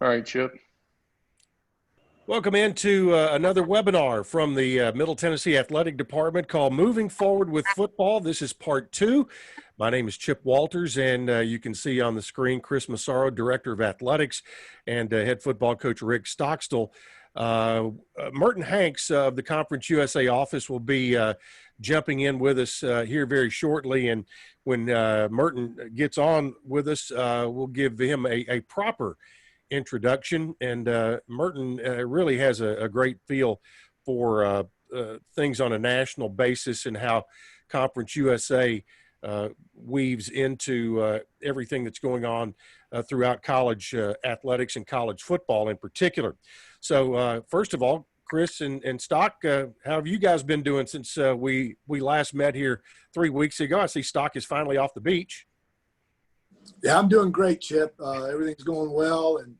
All right, Chip. Welcome into another webinar from the Middle Tennessee Athletic Department called Moving Forward with Football. This is part two. My name is Chip Walters, and you can see on the screen Chris Massaro, Director of Athletics, and head football coach Rick Stockstill. Merton Hanks of the Conference USA office will be jumping in with us here very shortly. And when Merton gets on with us, we'll give him a proper introduction. And Merton really has a great feel for things on a national basis and how Conference USA weaves into everything that's going on throughout college athletics and college football in particular. So first of all, Chris and Stock, how have you guys been doing since we last met here 3 weeks ago? I see Stock is finally off the beach. Yeah, I'm doing great, Chip. Everything's going well, and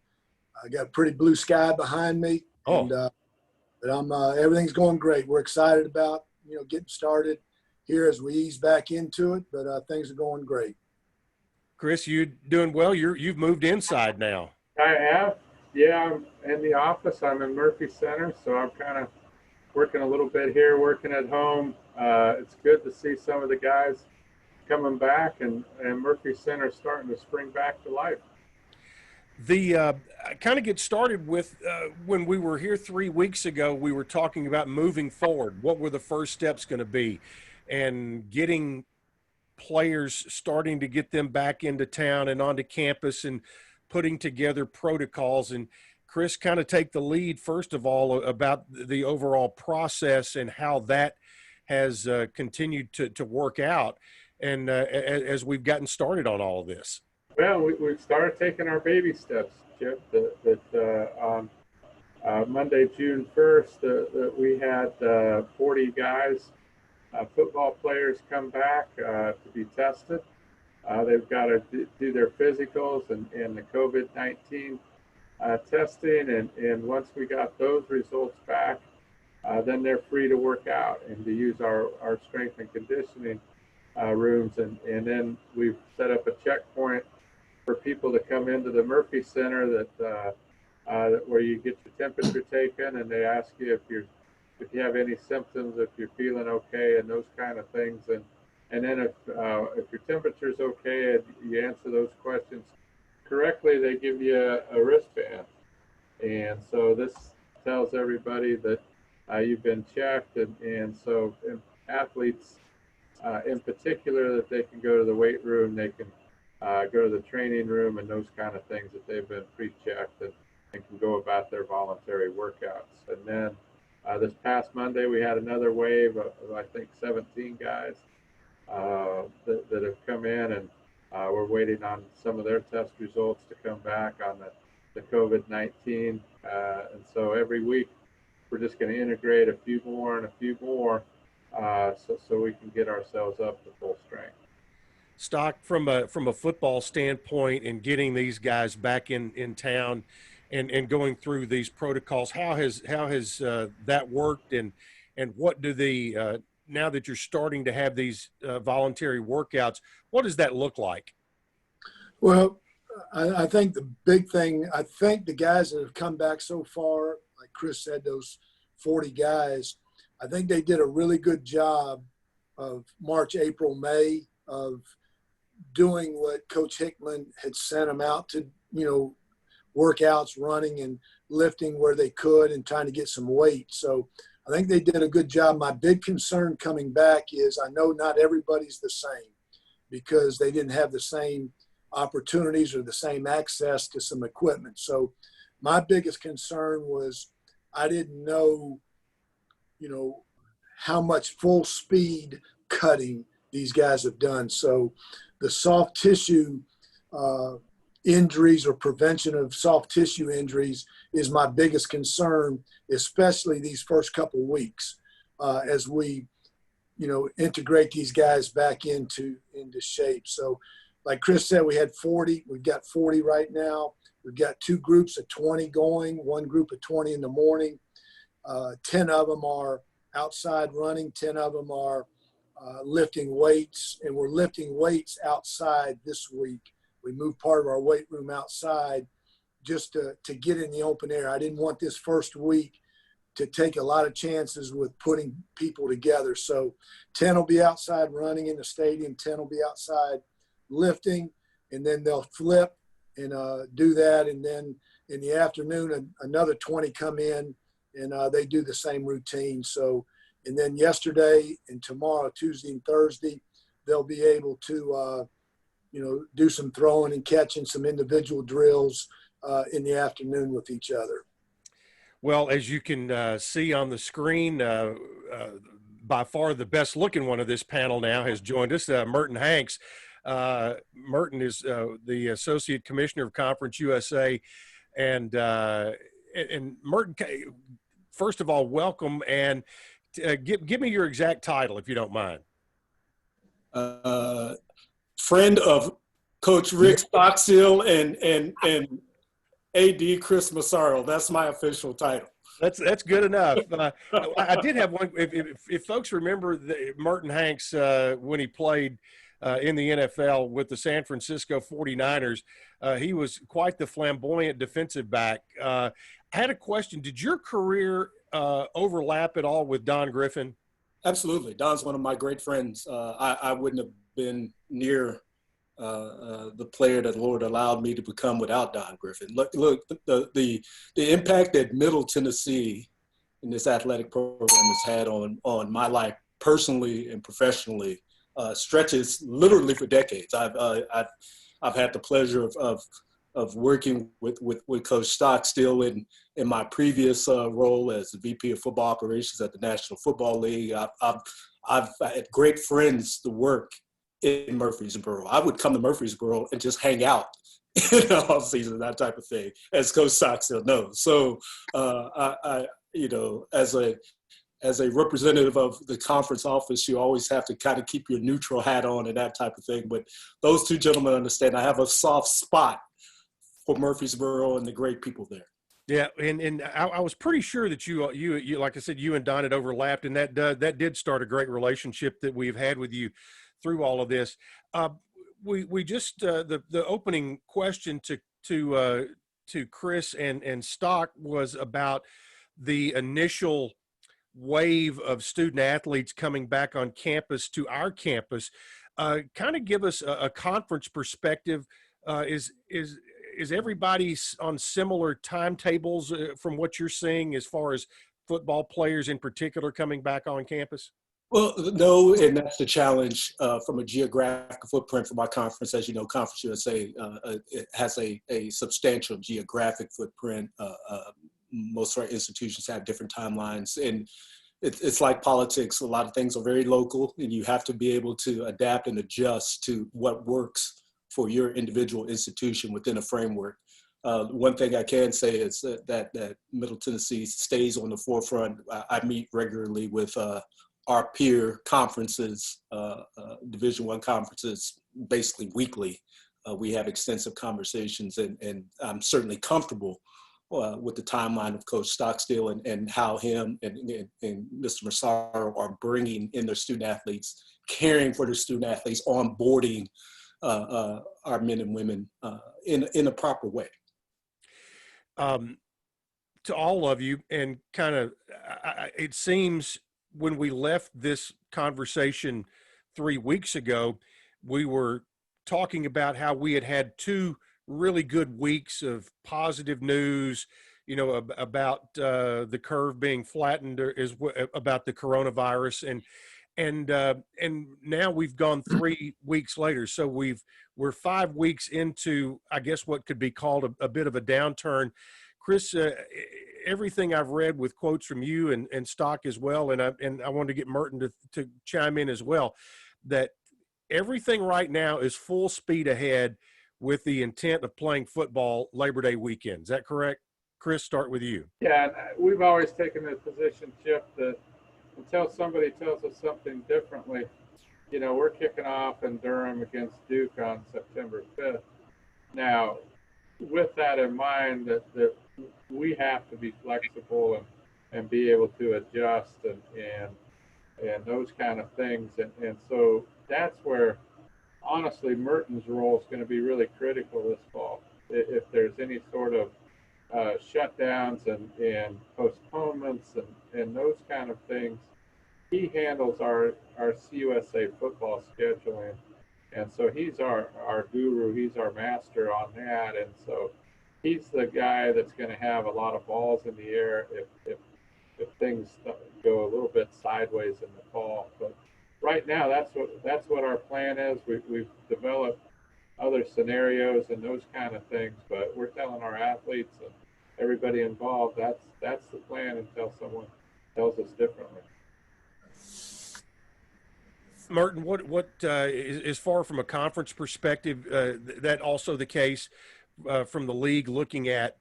I got a pretty blue sky behind me. Oh. And, but everything's going great. We're excited about getting started here as we ease back into it. But things are going great. Chris, you doing well? You've moved inside now. I have. Yeah, I'm in the office. I'm in Murphy Center, so I'm kind of working a little bit here, working at home. It's good to see some of the guys coming back, and Murphy Center starting to spring back to life. I kind of get started with when we were here 3 weeks ago, we were talking about moving forward. What were the first steps going to be, and getting players, starting to get them back into town and onto campus and putting together protocols. And Chris, kind of take the lead first of all about the overall process and how that has continued to work out. And as we've gotten started on all of this. Well, we've started taking our baby steps, Chip. On Monday, June 1st, that we had 40 guys, football players, come back to be tested. They've got to do their physicals and the COVID-19 testing. And once we got those results back, then they're free to work out and to use our strength and conditioning rooms. And then we've set up a checkpoint for people to come into the Murphy Center that where you get your temperature taken, and they ask you if you have any symptoms, if you're feeling okay, and those kind of things. And then if your temperature is okay and you answer those questions correctly, they give you a wristband. And so this tells everybody that you've been checked, and so athletes in particular, that they can go to the weight room, they can go to the training room, and those kind of things, that they've been pre-checked and can go about their voluntary workouts. And then this past Monday, we had another wave of I think 17 guys that have come in, and we're waiting on some of their test results to come back on the COVID-19. And so every week, we're just going to integrate a few more and a few more so we can get ourselves up to full strength. Stock, from a football standpoint, and getting these guys back in town and going through these protocols, how has that worked, and what do the now that you're starting to have these voluntary workouts, what does that look like? Well, I think the big thing, I think the guys that have come back so far, like Chris said, those 40 guys, I think they did a really good job of March, April, May of doing what Coach Hickman had sent them out to, workouts, running and lifting where they could, and trying to get some weight. So I think they did a good job. My big concern coming back is I know not everybody's the same, because they didn't have the same opportunities or the same access to some equipment. So my biggest concern was I didn't know, how much full speed cutting these guys have done. So the soft tissue injuries or prevention of soft tissue injuries is my biggest concern, especially these first couple of weeks as we, integrate these guys back into shape. So like Chris said, we had 40, we've got 40 right now. We've got 2 groups of 20 going, 1 group of 20 in the morning. 10 of them are outside running, 10 of them are lifting weights, and we're lifting weights outside this week. We moved part of our weight room outside just to get in the open air. I didn't want this first week to take a lot of chances with putting people together. So 10 will be outside running in the stadium, 10 will be outside lifting, and then they'll flip and do that. And then in the afternoon, another 20 come in and they do the same routine. So, and then yesterday and tomorrow, Tuesday and Thursday, they'll be able to, do some throwing and catching, some individual drills in the afternoon with each other. Well, as you can see on the screen, by far the best looking one of this panel now has joined us, Merton Hanks. Merton is the Associate Commissioner of Conference USA. And Merton, first of all, welcome, and give me your exact title, if you don't mind. Friend of Coach Rick Stockstill and AD Chris Massaro. That's my official title. That's good enough. I did have one. If folks remember Merton Hanks when he played in the NFL with the San Francisco 49ers, he was quite the flamboyant defensive back. I had a question. Did your career overlap at all with Don Griffin? Absolutely. Don's one of my great friends. I wouldn't have been near the player that the Lord allowed me to become without Don Griffin. Look, the impact that Middle Tennessee in this athletic program has had on my life personally and professionally stretches literally for decades. I've had the pleasure of working with Coach Stockstill in my previous role as the VP of Football Operations at the National Football League. I've had great friends to work in Murfreesboro. I would come to Murfreesboro and just hang out in the off season, that type of thing, as Coach Stockstill knows. So, as a representative of the conference office, you always have to kind of keep your neutral hat on and that type of thing. But those two gentlemen understand I have a soft spot for Murfreesboro and the great people there. Yeah, and I was pretty sure that you like I said, you and Don had overlapped, and that did start a great relationship that we've had with you through all of this. We just the opening question to Chris and Stock was about the initial wave of student athletes coming back on campus to our campus. Kind of give us a conference perspective. Is everybody on similar timetables from what you're seeing as far as football players in particular coming back on campus? Well, no, and that's the challenge from a geographic footprint for my conference. As you know, Conference USA it has a substantial geographic footprint. Most of our institutions have different timelines, and it's like politics. A lot of things are very local, and you have to be able to adapt and adjust to what works for your individual institution within a framework. One thing I can say is that Middle Tennessee stays on the forefront. I meet regularly with our peer conferences, Division I conferences, basically weekly. We have extensive conversations, and I'm certainly comfortable with the timeline of Coach Stockstill and how him and Mr. Massaro are bringing in their student athletes, caring for their student athletes, onboarding our men and women in a proper way. To all of you, and kind of, it seems when we left this conversation 3 weeks ago, we were talking about how we had 2 really good weeks of positive news, about the curve being flattened, about the coronavirus, and now we've gone 3 weeks later. So we're 5 weeks into, I guess, what could be called a bit of a downturn. Chris, everything I've read with quotes from you and Stock as well, and I wanted to get Merton to chime in as well, that everything right now is full speed ahead with the intent of playing football Labor Day weekend. Is that correct? Chris, start with you. Yeah, we've always taken the position, Chip, that until somebody tells us something differently, we're kicking off in Durham against Duke on September 5th. Now, with that in mind, that we have to be flexible and be able to adjust and those kind of things. And so that's where, honestly, Merton's role is going to be really critical this fall. If there's any sort of shutdowns and postponements and those kind of things. He handles our CUSA football scheduling, and so he's our guru. He's our master on that, and so he's the guy that's going to have a lot of balls in the air if things go a little bit sideways in the fall. But right now, that's what our plan is. We've developed other scenarios and those kind of things, but we're telling our athletes and everybody involved that's the plan until someone tells us differently. Merton, what is far from a conference perspective, that also the case from the league looking at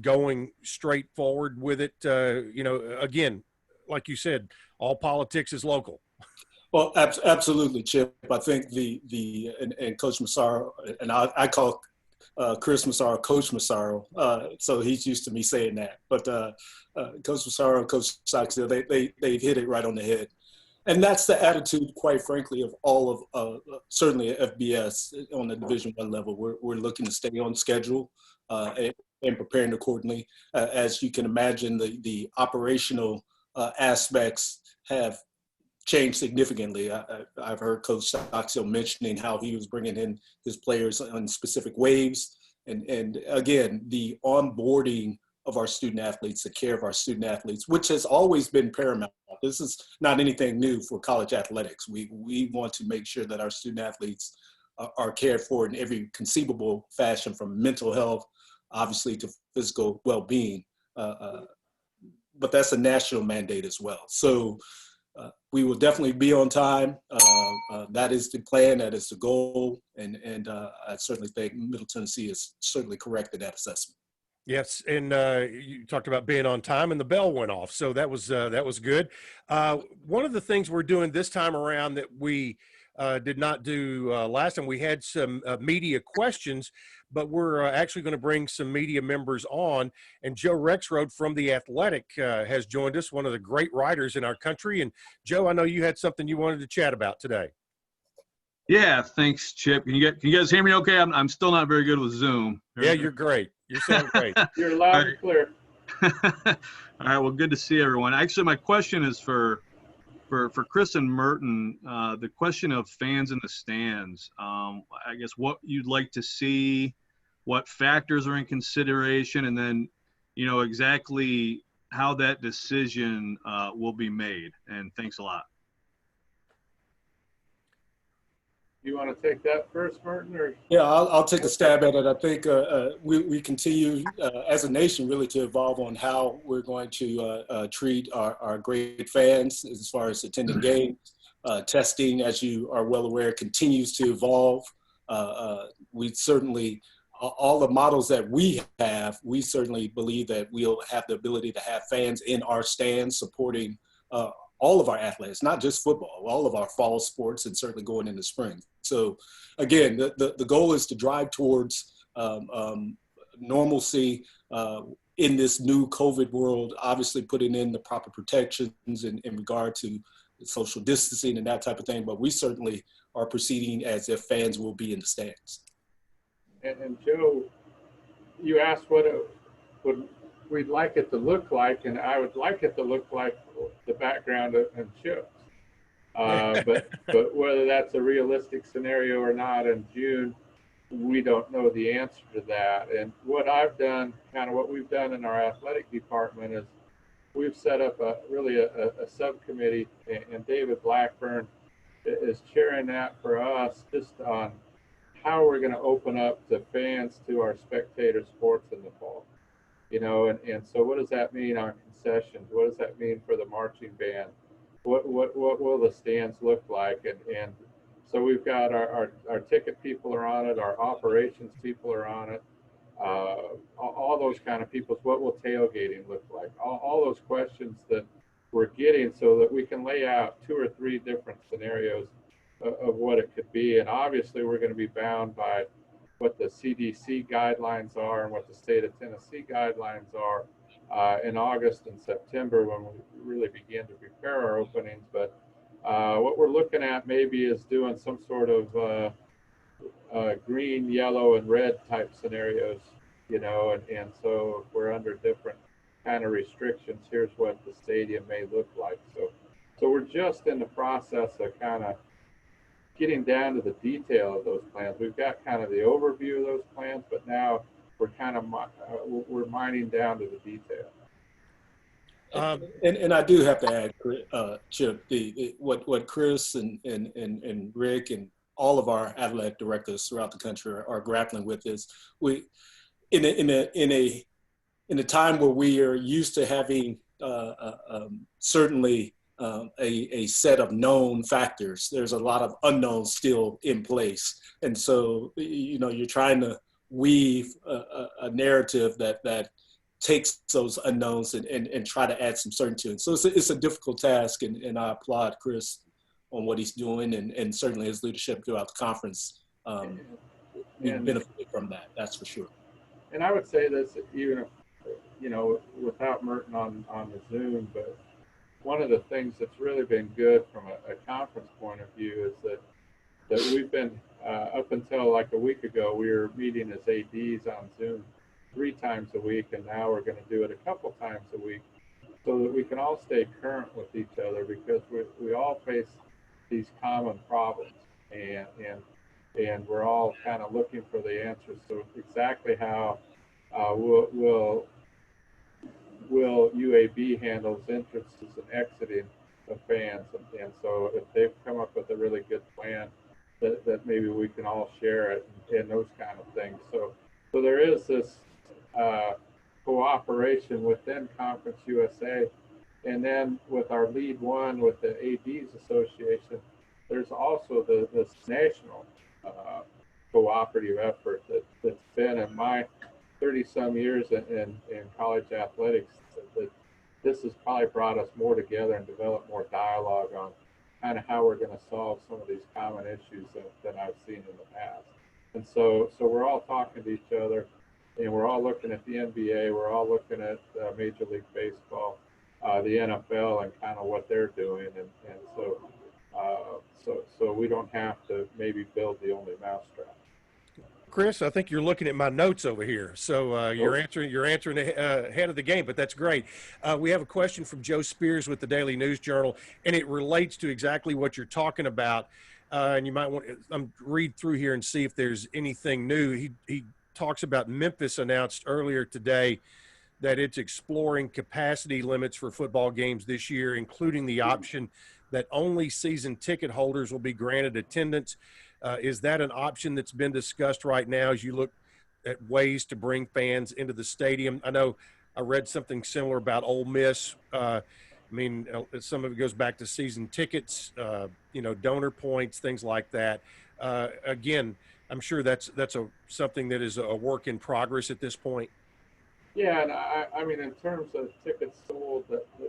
going straight forward with it? Again, like you said, all politics is local. Well, absolutely, Chip. I think and Coach Massaro, and I call Chris Massaro Coach Massaro, so he's used to me saying that. But Coach Massaro and Coach Stockstill, they've hit it right on the head. And that's the attitude, quite frankly, of all of certainly FBS on the Division I level. We're looking to stay on schedule and preparing accordingly. As you can imagine, the operational aspects have changed significantly. I've heard Coach Stockstill mentioning how he was bringing in his players on specific waves. And again, the onboarding of our student athletes, the care of our student athletes, which has always been paramount. This is not anything new for college athletics. We want to make sure that our student athletes are cared for in every conceivable fashion, from mental health, obviously, to physical well-being. But that's a national mandate as well. So we will definitely be on time. That is the plan. That is the goal. And I certainly think Middle Tennessee is certainly correct in that assessment. Yes, and you talked about being on time, and the bell went off, so that was good. One of the things we're doing this time around that we did not do last time, we had some media questions, but we're actually going to bring some media members on. And Joe Rexroad from The Athletic has joined us, one of the great writers in our country. And Joe, I know you had something you wanted to chat about today. Yeah, thanks, Chip. Can you guys hear me okay? I'm still not very good with Zoom. Yeah, you're great. You sound great. You're loud and clear. All right, well, good to see everyone. Actually, my question is for Chris and Merton. The question of fans in the stands. I guess what you'd like to see, what factors are in consideration, and then, exactly how that decision will be made. And thanks a lot. You want to take that first, Merton? Or? Yeah, I'll take a stab at it. I think we continue as a nation really to evolve on how we're going to treat our great fans as far as attending games. Testing, as you are well aware, continues to evolve. We certainly, all the models that we have, we certainly believe that we'll have the ability to have fans in our stands supporting all of our athletes, not just football, all of our fall sports, and certainly going into spring. So again, the goal is to drive towards normalcy in this new COVID world, obviously putting in the proper protections in regard to social distancing and that type of thing. But we certainly are proceeding as if fans will be in the stands. And Joe, you asked what we'd like it to look like, and I would like it to look like the background and Chip's. But whether that's a realistic scenario or not in June, we don't know the answer to that. And what I've done, kind of what we've done in our athletic department, is we've set up a subcommittee, and David Blackburn is chairing that for us, just on how we're going to open up to fans to our spectator sports in the fall. And so what does that mean on concessions? What does that mean for the marching band? What will the stands look like? And so we've got our ticket people are on it, our operations people are on it, all those kind of people. What will tailgating look like? All those questions that we're getting, so that we can lay out 2 or 3 different scenarios of what it could be. And obviously we're going to be bound by what the CDC guidelines are and what the state of Tennessee guidelines are in August and September, when we really begin to prepare our openings. But what we're looking at maybe is doing some sort of green, yellow, and red type scenarios, and so if we're under different kind of restrictions, here's what the stadium may look like. So we're just in the process of kind of getting down to the detail of those plans. We've got kind of the overview of those plans, but now we're kind of we're mining down to the detail. And I do have to add, Chip, what Chris and Rick and all of our athletic directors throughout the country are grappling with is we in a time where we are used to having certainly a set of known factors. There's a lot of unknowns still in place, and so you're trying to weave a narrative that takes those unknowns and try to add some certainty. So it's a difficult task, and I applaud Chris on what he's doing and certainly his leadership throughout the conference. We benefited from that, that's for sure. And I would say this, even if, without Merton on the Zoom, but one of the things that's really been good from a conference point of view is that we've been, up until like a week ago, we were meeting as ADs on Zoom 3 times a week, and now we're going to do it a couple times a week so that we can all stay current with each other, because we all face these common problems, and we're all kind of looking for the answers. So exactly how will UAB handles entrances and exiting of fans, and so if they've come up with a really good plan that maybe we can all share it and those kind of things. So there is this cooperation within Conference USA, and then with our lead one with the ADs Association, there's also this national cooperative effort that's been in my 30-some years in college athletics, that this has probably brought us more together and developed more dialogue on kind of how we're going to solve some of these common issues than I've seen in the past. And so we're all talking to each other, and we're all looking at the NBA, we're all looking at Major League Baseball, the NFL, and kind of what they're doing, and so we don't have to maybe build the only mousetrap. Chris, I think you're looking at my notes over here, so you're answering ahead of the game, but that's great. We have a question from Joe Spears with the Daily News Journal, and it relates to exactly what you're talking about. And you might want to read through here and see if there's anything new. He talks about Memphis announced earlier today that it's exploring capacity limits for football games this year, including the option that only season ticket holders will be granted attendance. Is that an option that's been discussed right now as you look at ways to bring fans into the stadium? I know I read something similar about Ole Miss. I mean, some of it goes back to season tickets, donor points, things like that. Again, I'm sure that's something that is a work in progress at this point. Yeah, and I mean, in terms of tickets sold,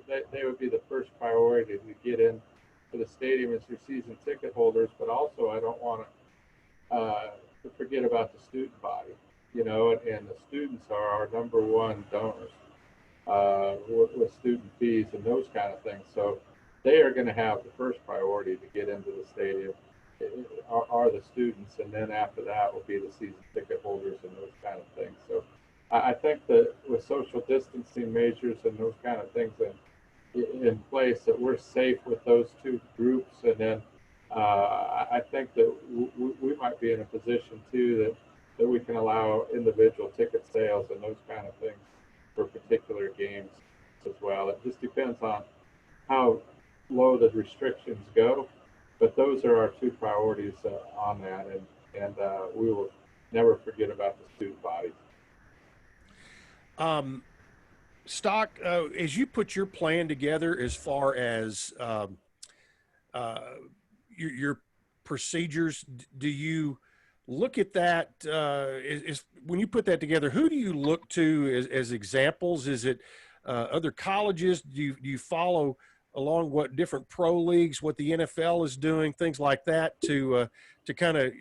they would be the first priority to get in for the stadium as your season ticket holders. But also, I don't want to forget about the student body, and the students are our number one donors with student fees and those kind of things. So they are going to have the first priority to get into the stadium. Are the students, and then after that will be the season ticket holders and those kind of things. So I think that with social distancing measures and those kind of things in place, that we're safe with those two groups. And then I think that we might be in a position too that we can allow individual ticket sales and those kind of things for particular games as well. It just depends on how low the restrictions go. But those are our two priorities on that, and we will never forget about the student body. Stock, as you put your plan together as far as your procedures, do you look at that when you put that together? Who do you look to as examples? Is it other colleges? Do you follow along what different pro leagues, what the NFL is doing, things like that, to kind of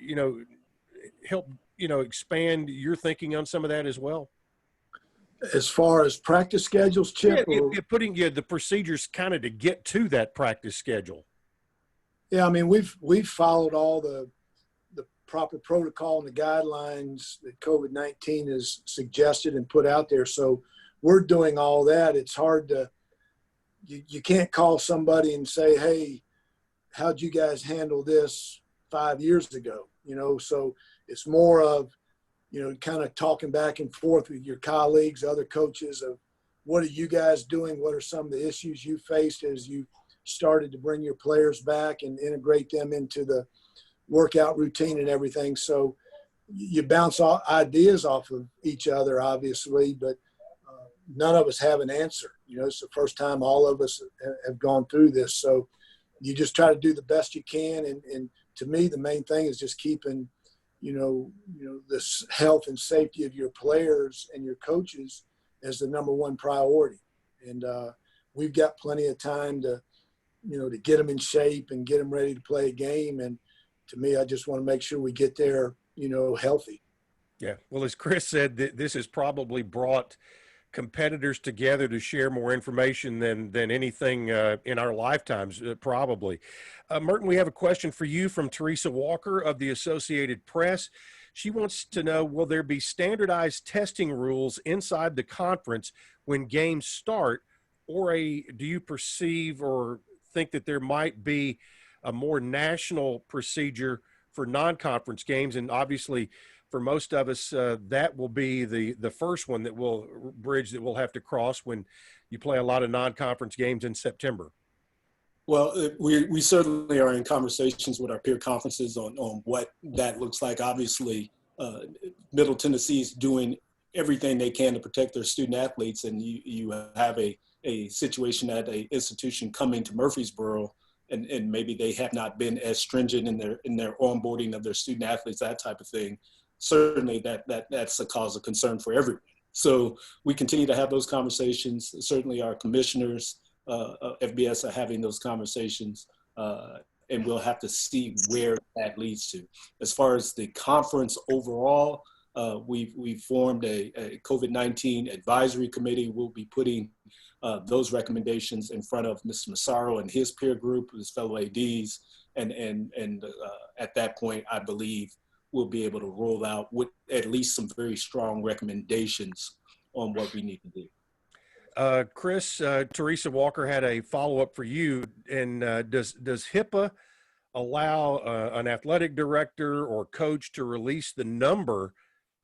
help expand your thinking on some of that as well? As far as practice schedules, Chip? Putting the procedures kind of to get to that practice schedule. Yeah, I mean, we've followed all the proper protocol and the guidelines that COVID-19 has suggested and put out there. So we're doing all that. It's hard to, you can't call somebody and say, hey, how'd you guys handle this 5 years ago? So it's more of, kind of talking back and forth with your colleagues, other coaches of what are you guys doing? What are some of the issues you faced as you started to bring your players back and integrate them into the workout routine and everything? So you bounce off ideas off of each other, obviously, but none of us have an answer. It's the first time all of us have gone through this. So you just try to do the best you can. And to me, the main thing is just keeping, this health and safety of your players and your coaches as the number one priority. And we've got plenty of time to get them in shape and get them ready to play a game. And to me, I just want to make sure we get there, healthy. Yeah. Well, as Chris said, this has probably brought competitors together to share more information than anything in our lifetimes, probably. Merton, we have a question for you from Teresa Walker of the Associated Press. She wants to know, will there be standardized testing rules inside the conference when games start, or do you perceive or think that there might be a more national procedure for non-conference games? And obviously, for most of us, that will be the first one that will bridge that we'll have to cross when you play a lot of non-conference games in September. Well, we certainly are in conversations with our peer conferences on what that looks like. Obviously, Middle Tennessee is doing everything they can to protect their student athletes, and you have a situation at an institution coming to Murfreesboro, and maybe they have not been as stringent in their onboarding of their student athletes, that type of thing. Certainly that's a cause of concern for everyone. So we continue to have those conversations. Certainly our commissioners, FBS, are having those conversations, and we'll have to see where that leads to. As far as the conference overall, we've formed a COVID-19 advisory committee. We'll be putting those recommendations in front of Mr. Massaro and his peer group, his fellow ADs, and at that point, I believe we'll be able to roll out with at least some very strong recommendations on what we need to do. Chris, Teresa Walker had a follow-up for you. And does HIPAA allow an athletic director or coach to release the number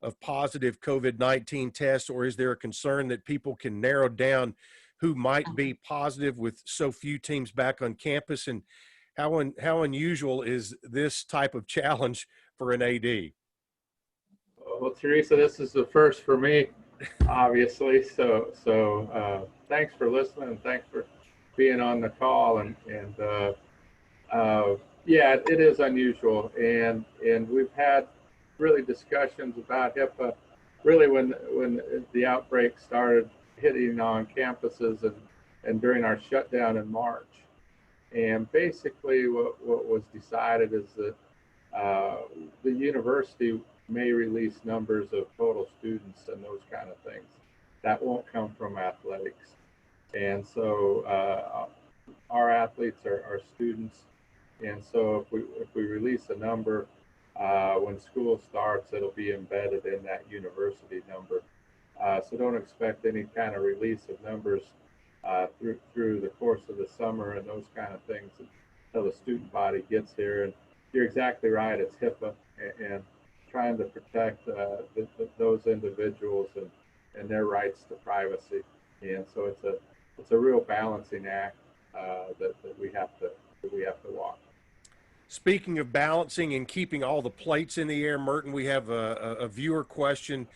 of positive COVID-19 tests, or is there a concern that people can narrow down who might be positive with so few teams back on campus? And how unusual is this type of challenge for an AD? Well, Teresa, this is the first for me, obviously. So thanks for listening, and thanks for being on the call. And yeah, it is unusual, and we've had really discussions about HIPAA really when the outbreak started hitting on campuses and during our shutdown in March. And basically what was decided is that the university may release numbers of total students and those kind of things. That won't come from athletics. And so our athletes are students. And so if we release a number, when school starts, it'll be embedded in that university number. So don't expect any kind of release of numbers through the course of the summer and those kind of things until the student body gets here. And you're exactly right, it's HIPAA and trying to protect those individuals and their rights to privacy. And so it's a real balancing act that we have to walk. Speaking of balancing and keeping all the plates in the air, Merton, we have a viewer question,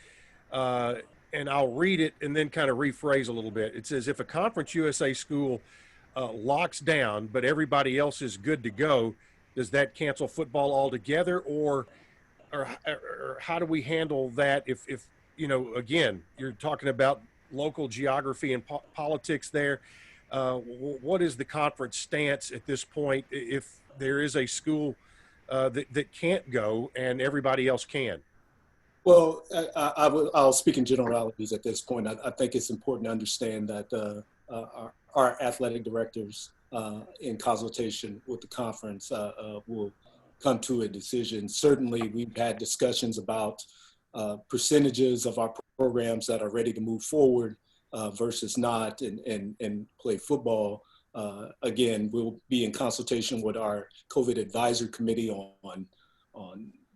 and I'll read it and then kind of rephrase a little bit. It says, if a Conference USA school locks down, but everybody else is good to go, does that cancel football altogether, or how do we handle that if again, you're talking about local geography and politics there. What is the conference stance at this point if there is a school that can't go and everybody else can? Well, I'll speak in generalities at this point. I think it's important to understand that our athletic directors, in consultation with the conference, will come to a decision. Certainly, we've had discussions about percentages of our programs that are ready to move forward versus not and play football. Again, we'll be in consultation with our COVID advisory committee on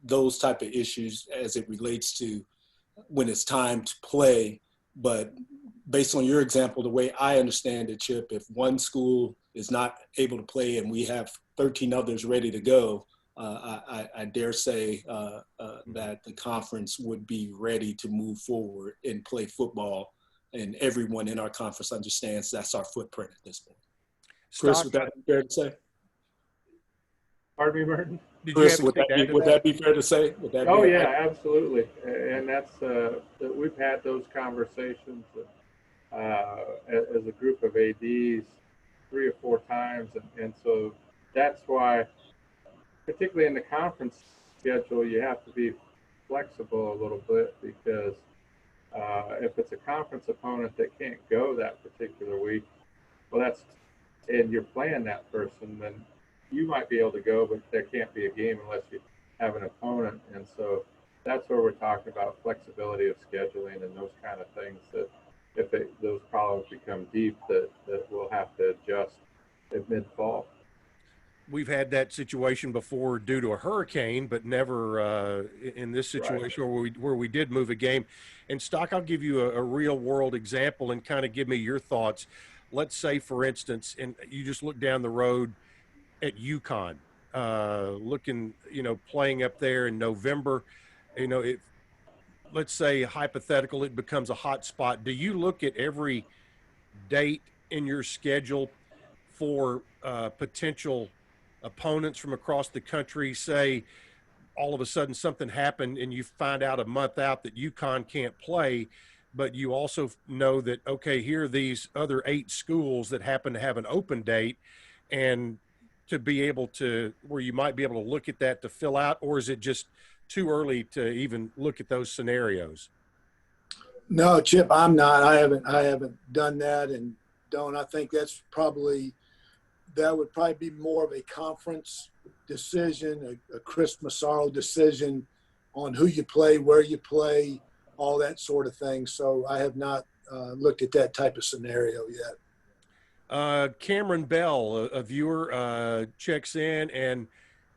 those type of issues as it relates to when it's time to play. But based on your example, the way I understand it, Chip, if one school is not able to play and we have 13 others ready to go, I dare say that the conference would be ready to move forward and play football. And everyone in our conference understands that's our footprint at this point. Chris, would that be fair to say? Pardon me, Merton? Chris, would that be fair to say? Oh, yeah, absolutely. And that's, we've had those conversations as a group of ADs 3 or 4 times. And so that's why, particularly in the conference schedule, you have to be flexible a little bit, because if it's a conference opponent that can't go that particular week, well, and you're playing that person, then you might be able to go, but there can't be a game unless you have an opponent. And so that's where we're talking about flexibility of scheduling and those kind of things, that if those problems become deep, that we'll have to adjust at mid-fall. We've had that situation before due to a hurricane, but never in this situation where we did move a game. And Stock, I'll give you a real world example and kind of give me your thoughts. Let's say, for instance, and you just look down the road at UConn, looking, playing up there in November, let's say hypothetical, it becomes a hot spot. Do you look at every date in your schedule for potential opponents from across the country? Say all of a sudden something happened and you find out a month out that UConn can't play, but you also know that, okay, here are these other 8 schools that happen to have an open date, and to be able to, where you might be able to look at that to fill out, or is it just too early to even look at those scenarios? No, Chip, I'm not. I haven't done that, and don't. I think that would probably be more of a conference decision, a Chris Massaro decision on who you play, where you play, all that sort of thing. So I have not looked at that type of scenario yet. Cameron Bell, a viewer, checks in and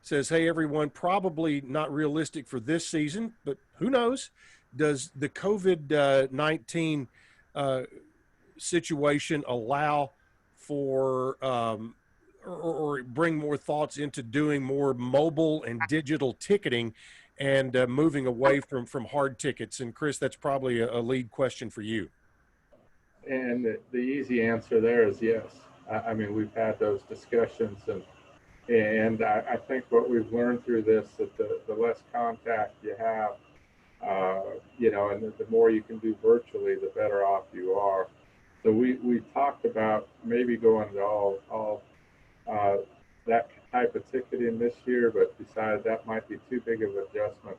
says, hey, everyone, probably not realistic for this season, but who knows? Does the COVID-19 situation allow for or bring more thoughts into doing more mobile and digital ticketing and moving away from hard tickets? And Chris, that's probably a lead question for you. And the easy answer there is yes. I mean, we've had those discussions, and I think what we've learned through this, that the less contact you have, and the more you can do virtually, the better off you are. So we talked about maybe going to all that type of ticketing this year, but decided that might be too big of an adjustment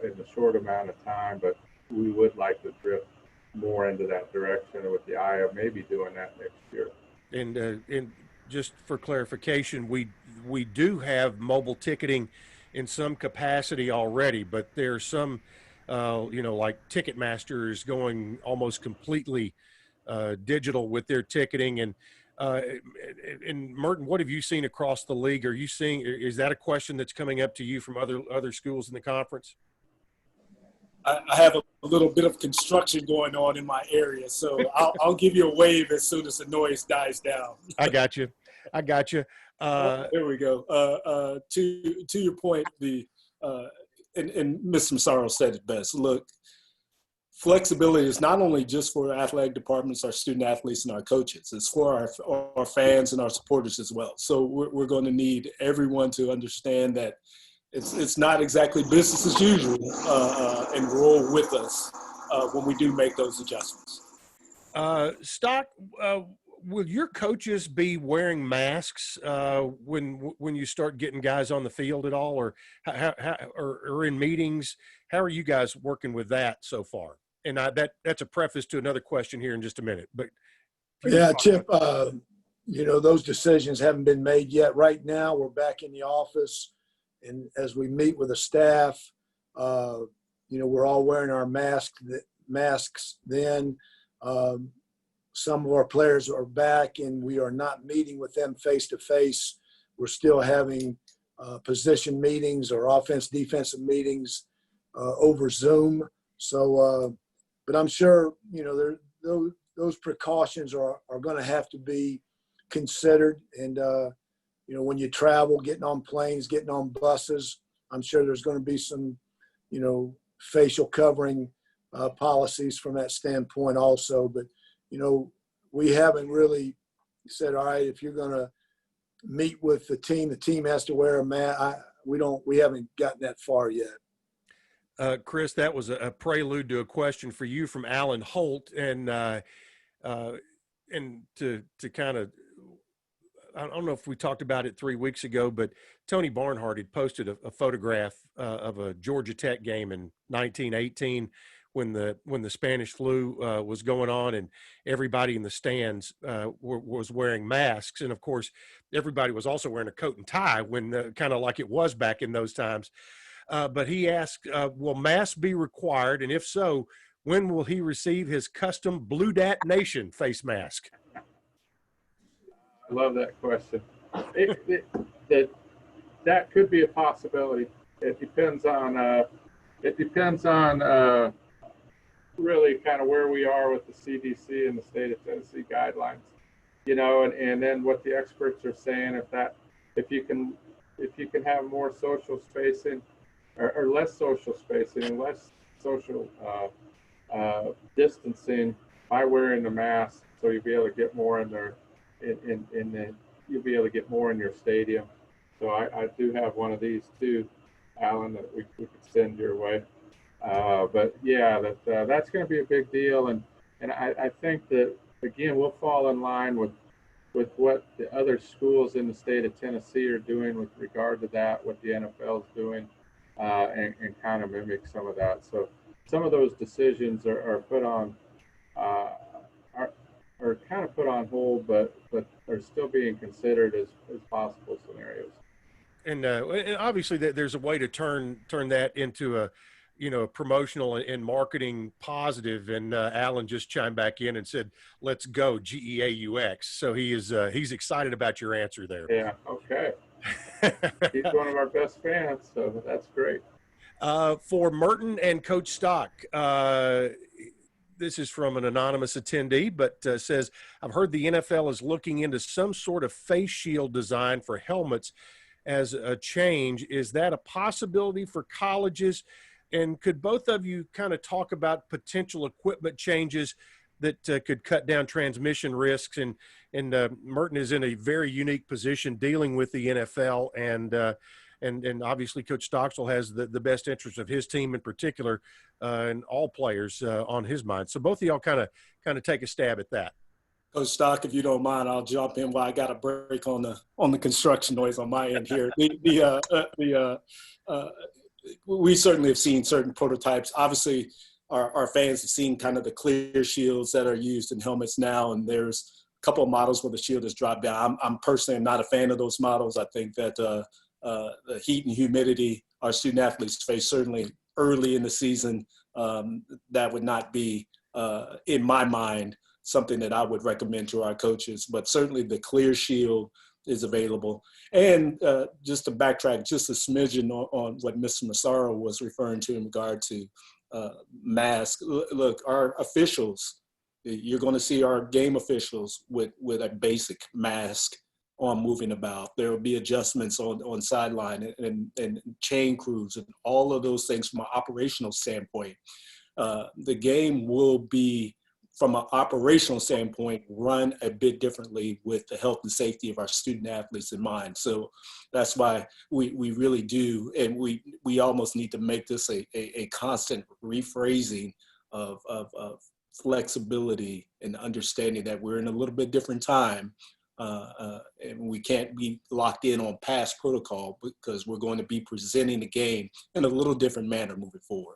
in a short amount of time. But we would like to drift more into that direction with the eye of maybe doing that next year. And just for clarification, we do have mobile ticketing in some capacity already, but there's some, like Ticketmaster is going almost completely digital with their ticketing. And Merton, what have you seen across the league? Is that a question that's coming up to you from other schools in the conference? I have a little bit of construction going on in my area, so I'll give you a wave as soon as the noise dies down. I got you. There we go. To your point, and Mr. Massaro said it best. Look, flexibility is not only just for athletic departments, our student athletes, and our coaches. It's for our fans and our supporters as well. So we're going to need everyone to understand that it's not exactly business as usual, and roll with us when we do make those adjustments. Stock, will your coaches be wearing masks when you start getting guys on the field at all, or or in meetings? How are you guys working with that so far? And that's a preface to another question here in just a minute. But yeah, Chip, those decisions haven't been made yet. Right now, we're back in the office, and as we meet with the staff, we're all wearing our masks then. Some of our players are back, and we are not meeting with them face-to-face. We're still having position meetings or defensive meetings over Zoom. So, but I'm sure, those precautions are going to have to be considered. And, when you travel, getting on planes, getting on buses, I'm sure there's going to be some, facial covering policies from that standpoint also. But, we haven't really said, all right, if you're going to meet with the team has to wear a mask. We haven't gotten that far yet. Chris, that was a prelude to a question for you from Alan Holt, and to kind of, I don't know if we talked about it 3 weeks ago, but Tony Barnhart had posted a photograph of a Georgia Tech game in 1918 when the Spanish flu was going on, and everybody in the stands was wearing masks, and of course everybody was also wearing a coat and tie when kind of like it was back in those times. But he asked, will masks be required? And if so, when will he receive his custom Blue Dat Nation face mask? I love that question. That could be a possibility. It depends on really kind of where we are with the CDC and the state of Tennessee guidelines, and then what the experts are saying. If you can have more social spacing or less social spacing and less social distancing by wearing the mask, so you'll be able to get more you'll be able to get more in your stadium. So I do have one of these too, Alan, that we could send your way. But yeah, that's going to be a big deal, and I think that again we'll fall in line with what the other schools in the state of Tennessee are doing with regard to that, what the NFL is doing, and kind of mimic some of that. So some of those decisions are put on are kind of put on hold, but are still being considered as possible scenarios. And obviously there's a way to turn that into a promotional and marketing positive. And Alan just chimed back in and said, "Let's go GEAUX." So he's excited about your answer there. Yeah. Okay. He's one of our best fans, so that's great. For Merton and Coach Stock, this is from an anonymous attendee, but says, "I've heard the NFL is looking into some sort of face shield design for helmets as a change. Is that a possibility for colleges? And could both of you kind of talk about potential equipment changes that could cut down transmission risks?" And Merton is in a very unique position dealing with the NFL, and obviously Coach Stockstill has the best interest of his team in particular, and all players on his mind. So both of y'all kind of take a stab at that. Coach Stock, if you don't mind, I'll jump in while I got a break on the construction noise on my end here. We certainly have seen certain prototypes. Obviously, our fans have seen kind of the clear shields that are used in helmets now, and there's a couple of models where the shield is dropped down. I'm personally not a fan of those models. I think that the heat and humidity our student athletes face, certainly early in the season, that would not be, in my mind, something that I would recommend to our coaches. But certainly the clear shield is available. And just to backtrack just a smidgen on what Mr. Massaro was referring to in regard to masks. Look, our officials, you're going to see our game officials with a basic mask on moving about. There will be adjustments on sideline and chain crews and all of those things from an operational standpoint. The game will be, from an operational standpoint, run a bit differently with the health and safety of our student athletes in mind. So that's why we really do, and we almost need to make this a constant rephrasing of flexibility and understanding that we're in a little bit different time, and we can't be locked in on past protocol, because we're going to be presenting the game in a little different manner moving forward.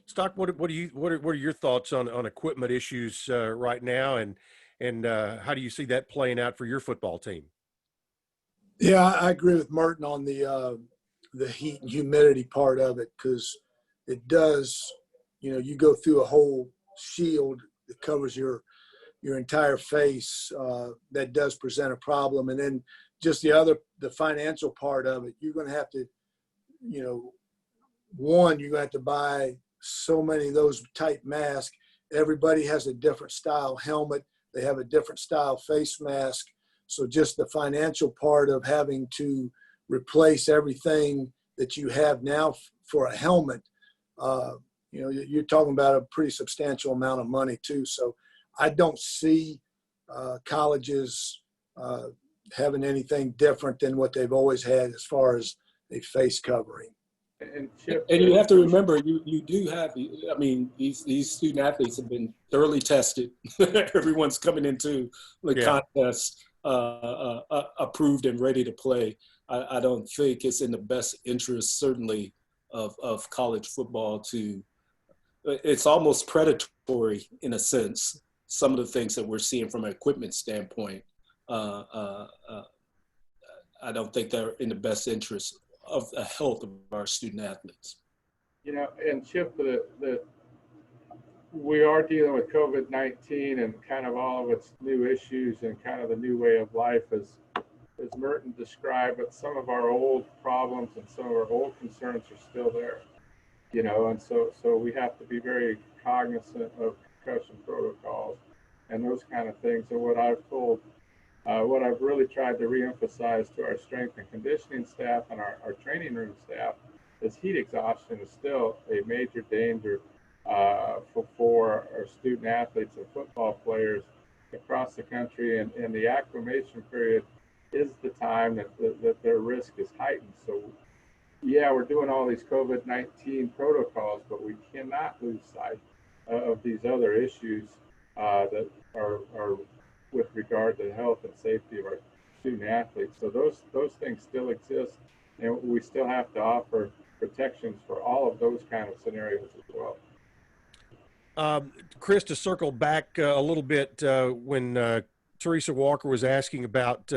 Stock, what are your thoughts on equipment issues right now, and And how do you see that playing out for your football team? Yeah, I agree with Merton on the heat and humidity part of it, because it does, you go through a whole shield that covers your entire face. That does present a problem. And then just the financial part of it, you're going to have to, you're going to have to buy so many of those type masks. Everybody has a different style helmet. They have a different style face mask. So just the financial part of having to replace everything that you have now for a helmet, you're talking about a pretty substantial amount of money too. So I don't see colleges having anything different than what they've always had as far as a face covering. And Chip, And you have to remember, you do have, I mean, these student athletes have been thoroughly tested. Everyone's coming into the contest approved and ready to play. I don't think it's in the best interest, certainly, of college football to, it's almost predatory in a sense, some of the things that we're seeing from an equipment standpoint. I don't think they're in the best interest of the health of our student athletes. And Chip, we are dealing with COVID-19 and kind of all of its new issues and kind of the new way of life as Merton described, but some of our old problems and some of our old concerns are still there, and so we have to be very cognizant of concussion protocols and those kind of things. And what I've really tried to reemphasize to our strength and conditioning staff and our training room staff is heat exhaustion is still a major danger for our student athletes and football players across the country. And the acclimation period is the time that their risk is heightened. So, yeah, we're doing all these COVID-19 protocols, but we cannot lose sight of these other issues that are with regard to the health and safety of our student athletes. So those things still exist, and we still have to offer protections for all of those kind of scenarios as well. Chris, to circle back a little bit, when Teresa Walker was asking about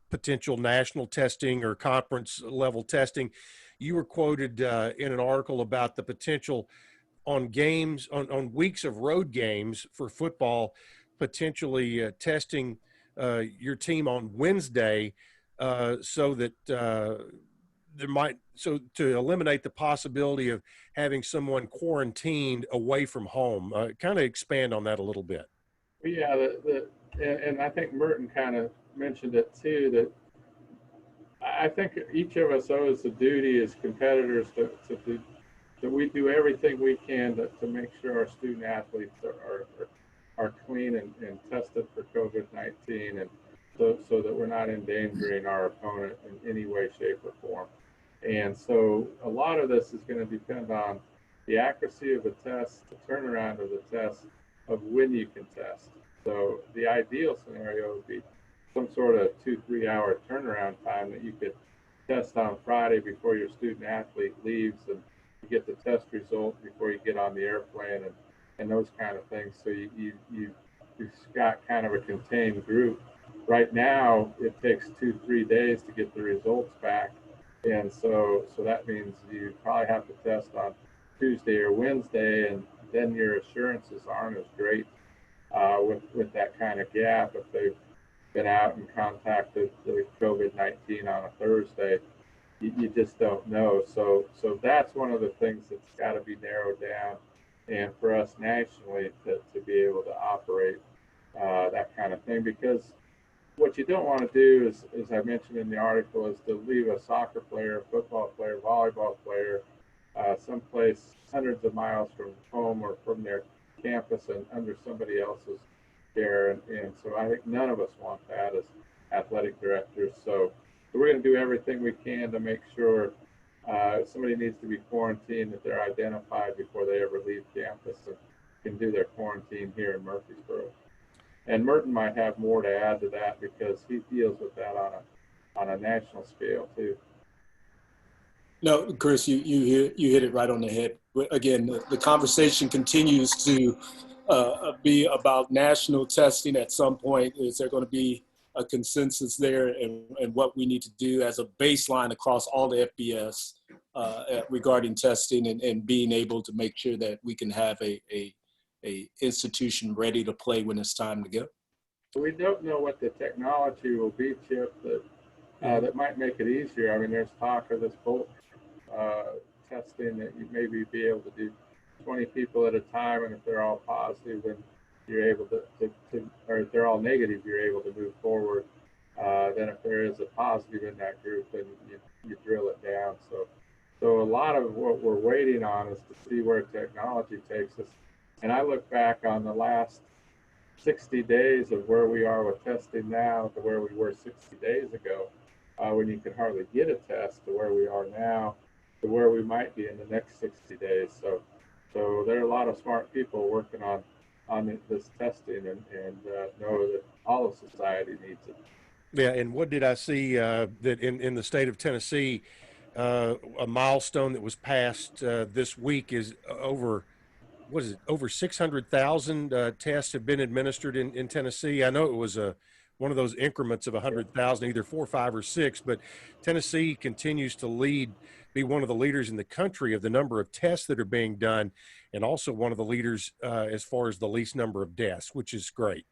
potential national testing or conference level testing, you were quoted in an article about the potential on games, on weeks of road games for football, potentially testing your team on Wednesday so that to eliminate the possibility of having someone quarantined away from home. Kind of expand on that a little bit. Yeah, and I think Merton kind of mentioned it too, that I think each of us owes a duty as competitors that we do everything we can to make sure our student athletes are clean and tested for COVID-19, and so that we're not endangering our opponent in any way, shape, or form. And so a lot of this is going to depend on the accuracy of the test, the turnaround of the test, of when you can test. So the ideal scenario would be some sort of 2-3 hour turnaround time that you could test on Friday before your student athlete leaves, and you get the test result before you get on the airplane, and those kind of things. So you've got kind of a contained group. Right now, it takes 2-3 days to get the results back. And so that means you probably have to test on Tuesday or Wednesday, and then your assurances aren't as great with that kind of gap. If they've been out and contacted the COVID-19 on a Thursday, you just don't know. So that's one of the things that's got to be narrowed down, and for us nationally to be able to operate that kind of thing. Because what you don't want to do is, as I mentioned in the article, is to leave a soccer player, football player, volleyball player someplace hundreds of miles from home or from their campus and under somebody else's care. And so I think none of us want that as athletic directors. So we're going to do everything we can to make sure if somebody needs to be quarantined, that they're identified before they ever leave campus and can do their quarantine here in Murfreesboro. And Merton might have more to add to that because he deals with that on a national scale too. No, Chris, you hit it right on the head. Again, the conversation continues to be about national testing at some point? Is there going to be a consensus there and what we need to do as a baseline across all the FBS regarding testing and being able to make sure that we can have a institution ready to play when it's time to go? We don't know what the technology will be, Chip, that might make it easier. I mean, there's talk of this bulk testing that you maybe be able to do 20 people at a time, and if they're all positive, then you're able to or if they're all negative, you're able to move forward. Then if there is a positive in that group, then you drill it down. So a lot of what we're waiting on is to see where technology takes us. And I look back on the last 60 days of where we are with testing now to where we were 60 days ago, when you could hardly get a test, to where we are now to where we might be in the next 60 days. So there are a lot of smart people working on this testing and know that all of society needs it. Yeah, and what did I see that in the state of Tennessee, a milestone that was passed this week is over, what is it, over 600,000 tests have been administered in Tennessee. I know it was one of those increments of 100,000, either 4, 5, or 6, but Tennessee continues to be one of the leaders in the country of the number of tests that are being done, and also one of the leaders as far as the least number of deaths, which is great.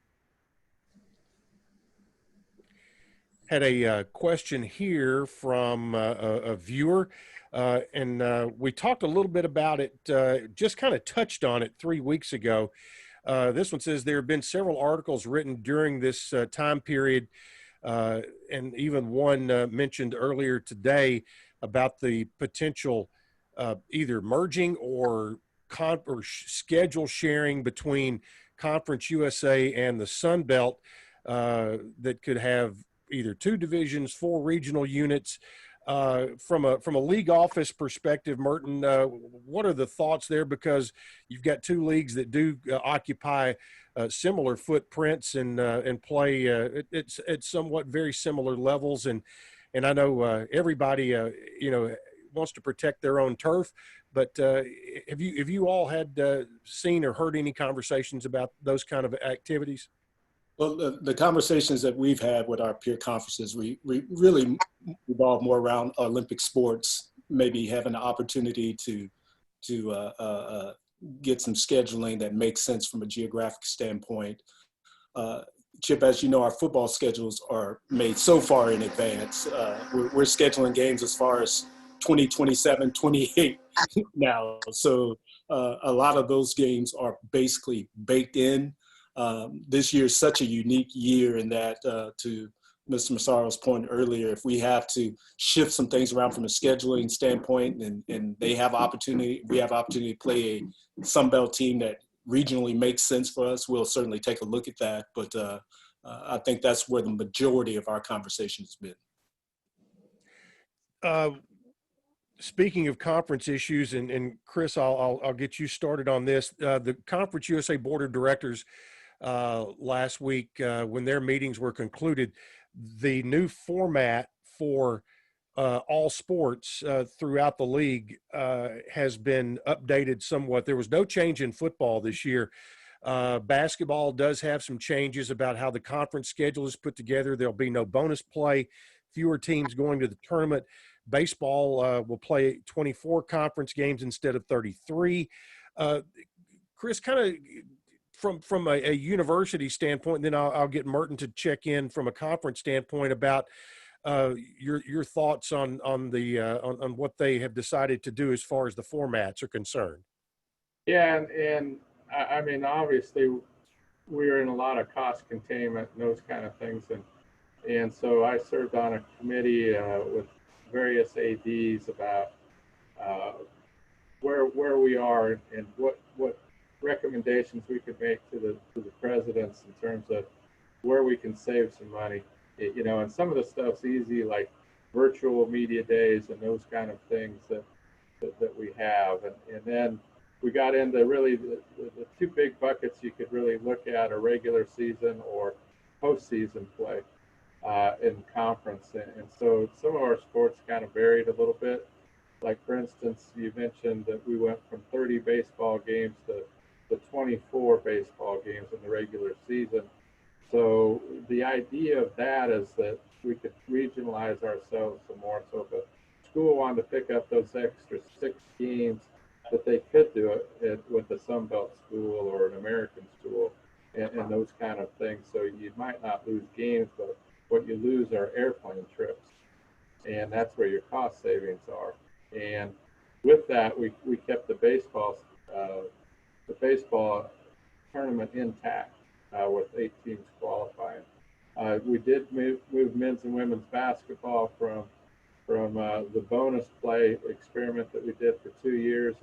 Had a question here from a viewer, and we talked a little bit about it, just kind of touched on it 3 weeks ago. This one says there have been several articles written during this time period, and even one mentioned earlier today about the potential either merging or schedule sharing between Conference USA and the Sun Belt that could have either 2 divisions, 4 regional units. From a league office perspective, Merton, what are the thoughts there? Because you've got 2 leagues that do occupy similar footprints and play at somewhat very similar levels. And I know everybody wants to protect their own turf, but have you all had seen or heard any conversations about those kind of activities? Well, the conversations that we've had with our peer conferences, we really revolve more around Olympic sports, maybe having the opportunity to get some scheduling that makes sense from a geographic standpoint. Chip, as you know, our football schedules are made so far in advance. We're scheduling games as far as 2027, 28 now. So a lot of those games are basically baked in. This year is such a unique year in that, to Mr. Massaro's point earlier, if we have to shift some things around from a scheduling standpoint and they have opportunity, we have opportunity to play a Sun Belt team that regionally makes sense for us, we'll certainly take a look at that. But I think that's where the majority of our conversation has been. Speaking of conference issues, and Chris, I'll get you started on this. The Conference USA Board of Directors last week, when their meetings were concluded, the new format for all sports throughout the league has been updated somewhat. There was no change in football this year. Basketball does have some changes about how the conference schedule is put together. There'll be no bonus play, fewer teams going to the tournament. Baseball will play 24 conference games instead of 33. Chris, kind of from a university standpoint, and then I'll get Merton to check in from a conference standpoint about your thoughts on what they have decided to do as far as the formats are concerned. Yeah, and I mean, obviously, we're in a lot of cost containment and those kind of things, and so I served on a committee with various ADs about where we are and what recommendations we could make to the presidents in terms of where we can save some money. And some of the stuff's easy, like virtual media days and those kind of things that we have, and then we got into really the 2 big buckets you could really look at are regular season or postseason play in conference. And so some of our sports kind of varied a little bit. Like, for instance, you mentioned that we went from 30 baseball games to the 24 baseball games in the regular season. So the idea of that is that we could regionalize ourselves some more. So if a school wanted to pick up those extra 6 games, that they could do it with a Sun Belt school or an American school and those kind of things. So you might not lose games, but what you lose are airplane trips. And that's where your cost savings are. And with that, we kept the baseball tournament intact with 8 teams qualifying. We did move men's and women's basketball from the bonus play experiment that we did for 2 years,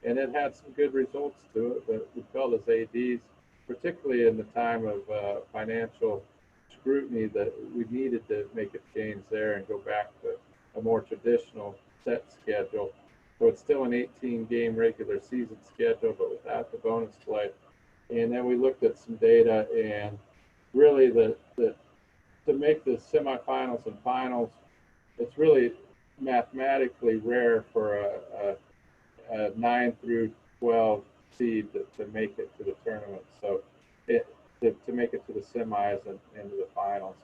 and it had some good results to it. But we felt as ADs, particularly in the time of financial scrutiny, that we needed to make a change there and go back to a more traditional set schedule. So it's still an 18-game regular season schedule, but without the bonus play. And then we looked at some data, and really to make the semifinals and finals, it's really mathematically rare for a 9 through 12 seed to make it to the tournament. So to make it to the semis and into the finals.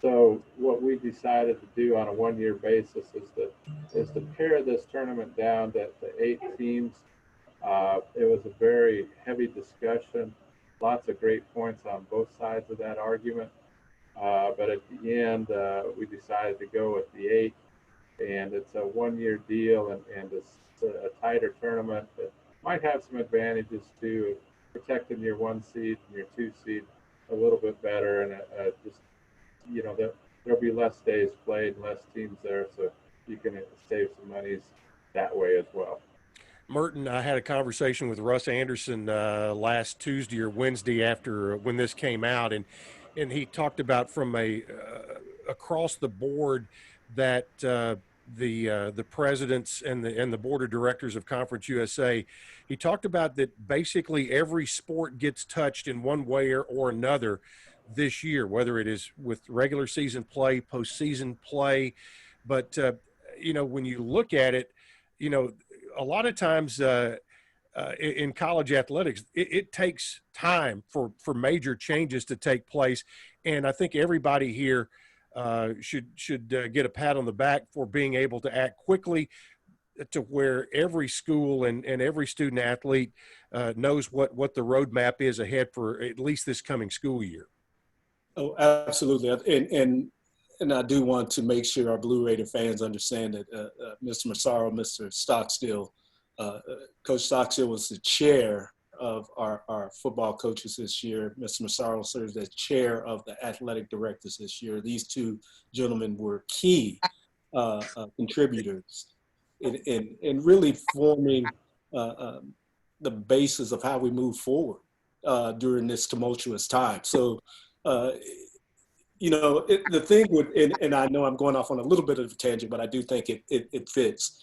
So what we decided to do on a 1-year basis is to pare this tournament down to 8 teams. It was a very heavy discussion, lots of great points on both sides of that argument. But at the end, we decided to go with the 8, and it's a 1-year deal, and it's a tighter tournament that might have some advantages too, protecting your 1 seed and your 2 seed a little bit better, and just, you know, there'll be less days played and less teams there, so you can save some monies that way as well. Merton, I had a conversation with Russ Anderson last Tuesday or Wednesday after when this came out, and he talked about from a across the board that the presidents and the board of directors of Conference USA, he talked about that basically every sport gets touched in one way or another this year, whether it is with regular season play, postseason play. But, you know, when you look at it, you know, a lot of times in college athletics, it takes time for major changes to take place. And I think everybody here should get a pat on the back for being able to act quickly to where every school and every student athlete knows what the roadmap is ahead for at least this coming school year. Oh, absolutely. And I do want to make sure our Blue Raider fans understand that Mr. Massaro, Mr. Stockstill, Coach Stockstill was the chair of our football coaches this year. Mr. Massaro serves as chair of the athletic directors this year. These 2 gentlemen were key contributors in really forming the basis of how we move forward during this tumultuous time. So, you know, the thing with, and I know I'm going off on a little bit of a tangent, but I do think it fits.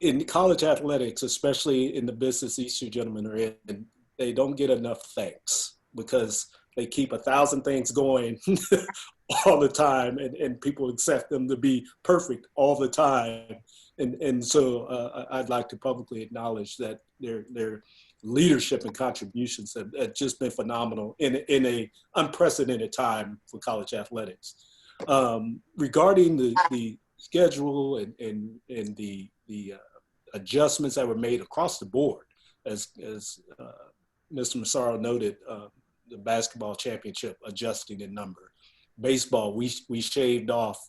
In college athletics, especially in the business these 2 gentlemen are in, they don't get enough thanks because they keep 1,000 things going all the time, and people accept them to be perfect all the time. And so I'd like to publicly acknowledge that their leadership and contributions have just been phenomenal in a unprecedented time for college athletics. Regarding the schedule and the adjustments that were made across the board, as Mr. Massaro noted, the basketball championship adjusting in number. Baseball, we shaved off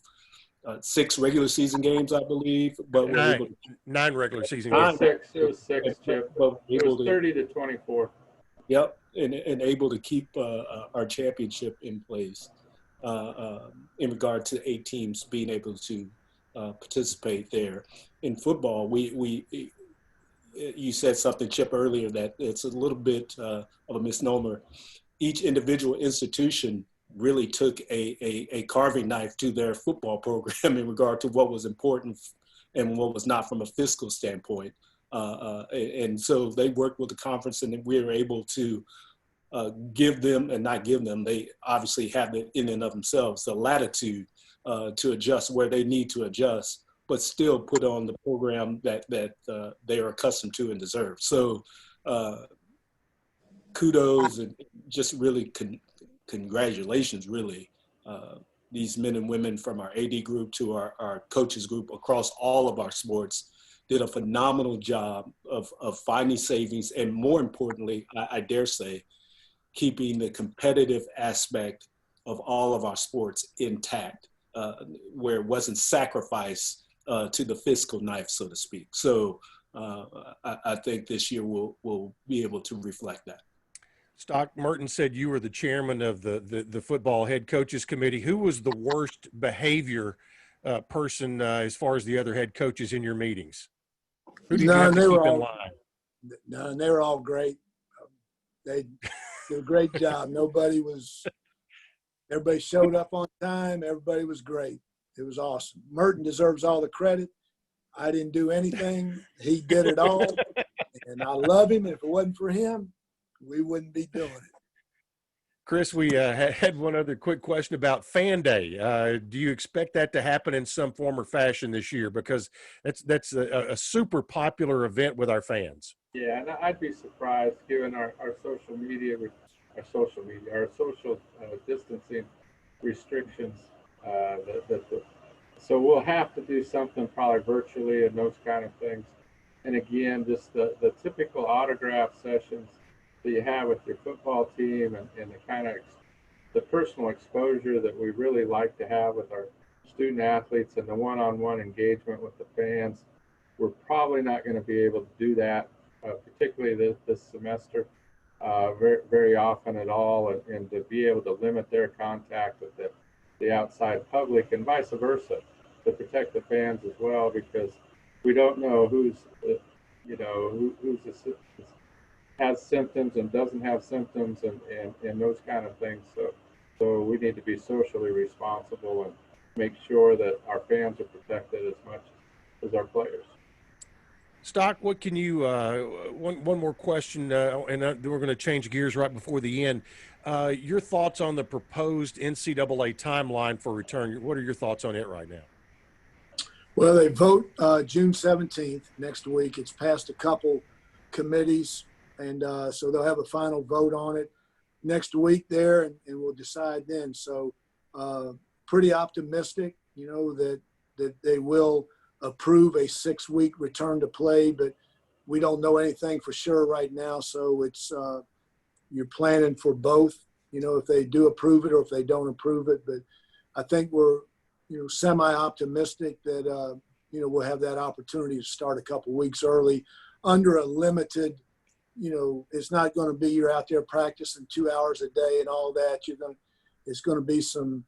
6 regular season games, I believe, but we're able to 9 regular season games. It was 6, Chip. It was 30 to 24. Yep, and able to keep our championship in place in regard to 8 teams being able to participate there. In football, you said something, Chip, earlier, that it's a little bit of a misnomer. Each individual institution really took a carving knife to their football program in regard to what was important and what was not from a fiscal standpoint. And so they worked with the conference, and we were able to give them, and not give them, they obviously have it in and of themselves, the latitude to adjust where they need to adjust, but still put on the program that they are accustomed to and deserve. So kudos and just really congratulations, really. These men and women from our AD group to our coaches group across all of our sports did a phenomenal job of finding savings and, more importantly, I dare say, keeping the competitive aspect of all of our sports intact, where it wasn't sacrificed to the fiscal knife, so to speak. So I think this year we'll be able to reflect that. Stock, Merton said you were the chairman of the football head coaches committee. Who was the worst behavior person as far as the other head coaches in your meetings? Who did you have to keep in line? No, they were all great. They did a great job. Everybody showed up on time. Everybody was great. It was awesome. Merton deserves all the credit. I didn't do anything. He did it all. And I love him. And if it wasn't for him, we wouldn't be doing it. Chris, we had one other quick question about Fan Day. Do you expect that to happen in some form or fashion this year? Because that's a super popular event with our fans. Yeah, and I'd be surprised given our social distancing restrictions. So we'll have to do something probably virtually and those kind of things. And again, just the typical autograph sessions that you have with your football team and the kind of the personal exposure that we really like to have with our student athletes and the one-on-one engagement with the fans. We're probably not going to be able to do that, particularly this semester, very, very often at all, and to be able to limit their contact with the outside public and vice versa, to protect the fans as well, because we don't know who's has symptoms and doesn't have symptoms and those kind of things. So we need to be socially responsible and make sure that our fans are protected as much as our players. Stock, what can you one more question, and we're going to change gears right before the end. Your thoughts on the proposed NCAA timeline for return? What are your thoughts on it right now? Well, they vote June 17th next week. It's passed a couple committees, and so they'll have a final vote on it next week there, and we'll decide then. So pretty optimistic, that they will approve a 6-week return to play, but we don't know anything for sure right now. So it's you're planning for both, if they do approve it or if they don't approve it. But I think we're semi-optimistic that we'll have that opportunity to start a couple weeks early under a limited. It's not going to be you're out there practicing 2 hours a day and all that. It's going to be some,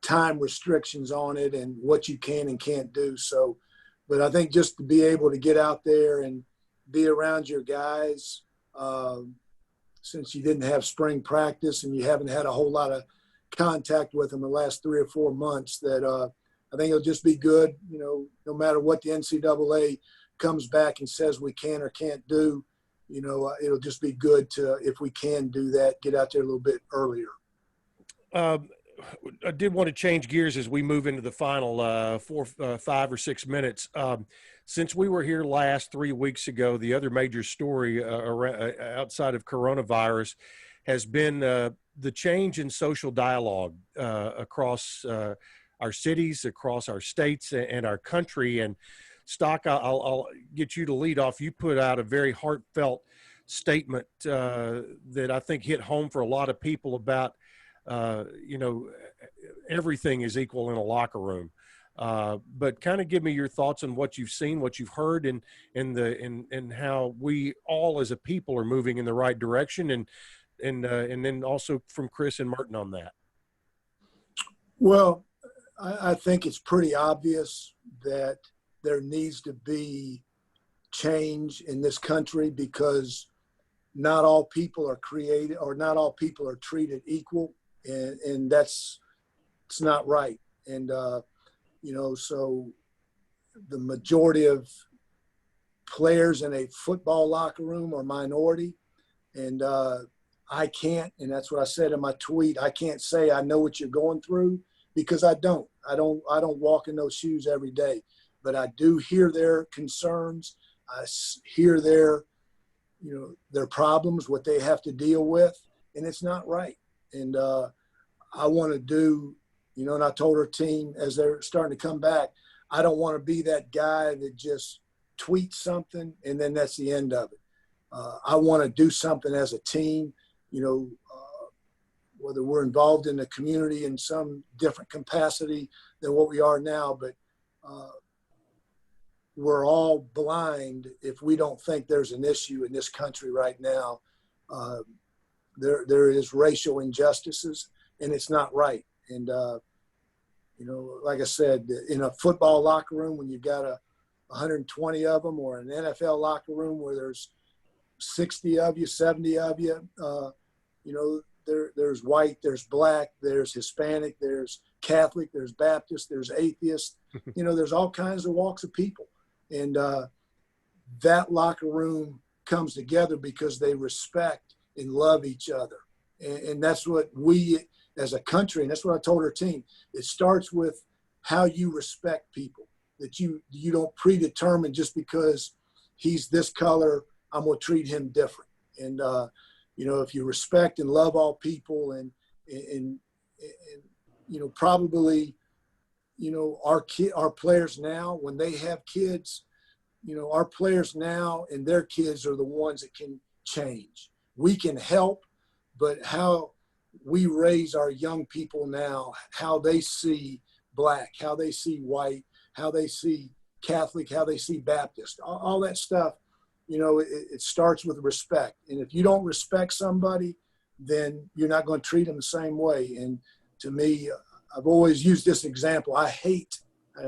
time restrictions on it and what you can and can't do. So, but I think just to be able to get out there and be around your guys, since you didn't have spring practice and you haven't had a whole lot of contact with them the last 3 or 4 months, that I think it'll just be good, no matter what the NCAA comes back and says we can or can't do, it'll just be good to, if we can do that, get out there a little bit earlier. I did want to change gears as we move into the final 5 or 6 minutes. Since we were here last 3 weeks ago, the other major story outside of coronavirus has been the change in social dialogue across our cities, across our states, and our country. And Stock, I'll get you to lead off. You put out a very heartfelt statement that I think hit home for a lot of people about, everything is equal in a locker room. But kind of give me your thoughts on what you've seen, what you've heard, and how we all as a people are moving in the right direction, and then also from Chris and Merton on that. Well, I think it's pretty obvious that there needs to be change in this country, because not all people are created, or not all people are treated equal, and it's not right. And so the majority of players in a football locker room are minority, and I can't, and that's what I said in my tweet, I can't say I know what you're going through, because I don't walk in those shoes every day, but I do hear their concerns. I hear their their problems, what they have to deal with, and it's not right. And I want to do, and I told our team as they're starting to come back, I don't want to be that guy that just tweets something and then that's the end of it. I want to do something as a team, whether we're involved in the community in some different capacity than what we are now, but we're all blind if we don't think there's an issue in this country right now. There is racial injustices, and it's not right. And, like I said, in a football locker room, when you've got 120 of them, or an NFL locker room where there's 60 of you, 70 of you, there's white, there's black, there's Hispanic, there's Catholic, there's Baptist, there's atheist, there's all kinds of walks of people. And that locker room comes together because they respect and love each other. And that's what we as a country, and that's what I told our team, it starts with how you respect people, that you don't predetermine just because he's this color, I'm going to treat him different. And, if you respect and love all people and probably, our players now, when they have kids, our players now and their kids are the ones that can change. We can help, but how we raise our young people now, how they see black, how they see white, how they see Catholic, how they see Baptist, all that stuff, it starts with respect. And if you don't respect somebody, then you're not going to treat them the same way. And to me, I've always used this example. I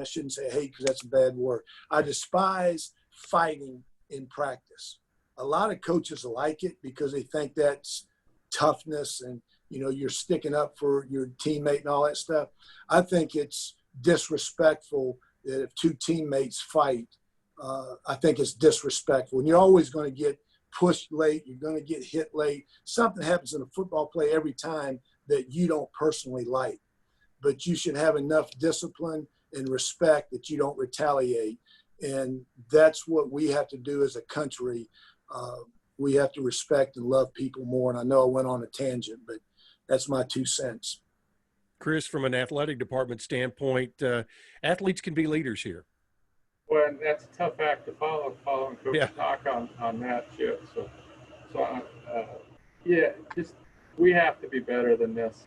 shouldn't say hate because that's a bad word. I despise fighting in practice. A lot of coaches like it because they think that's toughness and, you're sticking up for your teammate and all that stuff. I think it's disrespectful that if two teammates fight, I think it's disrespectful. And you're always going to get pushed late. You're going to get hit late. Something happens in a football play every time that you don't personally like. But you should have enough discipline and respect that you don't retaliate. And that's what we have to do as a country. We have to respect and love people more. And I know I went on a tangent, but that's my 2 cents. Chris, from an athletic department standpoint, athletes can be leaders here. Well, and that's a tough act to follow, following Coach talk on that, Chip. Just we have to be better than this,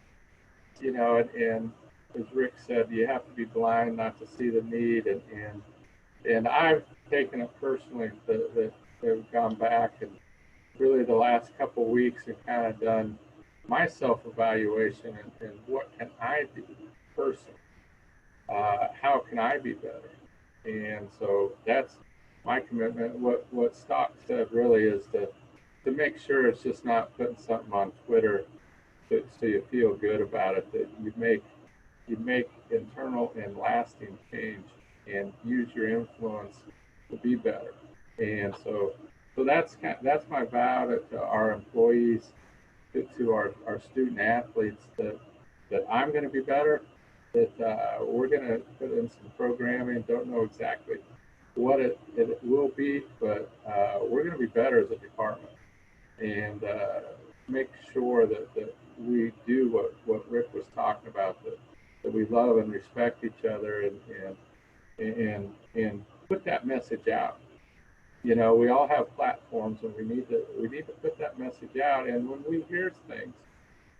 and as Rick said, you have to be blind not to see the need. And I've taken it personally that they've gone back and really the last couple of weeks and kind of done my self-evaluation and what can I do personally? How can I be better? And so that's my commitment. What Stock said really is to make sure it's just not putting something on Twitter so you feel good about it, that you make internal and lasting change and use your influence to be better. And so that's my vow to our employees, to our student athletes, that I'm going to be better, that we're going to put in some programming. Don't know exactly what it will be, but we're going to be better as a department and make sure that we do what Rick was talking about, that we love and respect each other and put that message out. We all have platforms, and we need to put that message out. And when we hear things,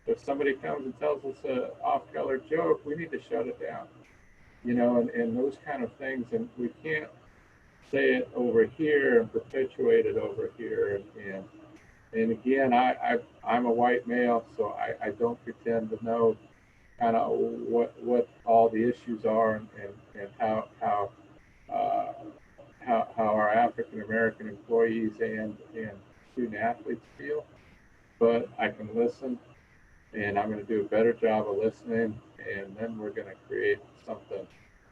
if somebody comes and tells us an off-color joke, we need to shut it down. And those kind of things. And we can't say it over here and perpetuate it over here. And again, I'm a white male, so I don't pretend to know kind of what all the issues are and how our African American employees and student athletes feel, but I can listen, and I'm going to do a better job of listening, and then we're going to create something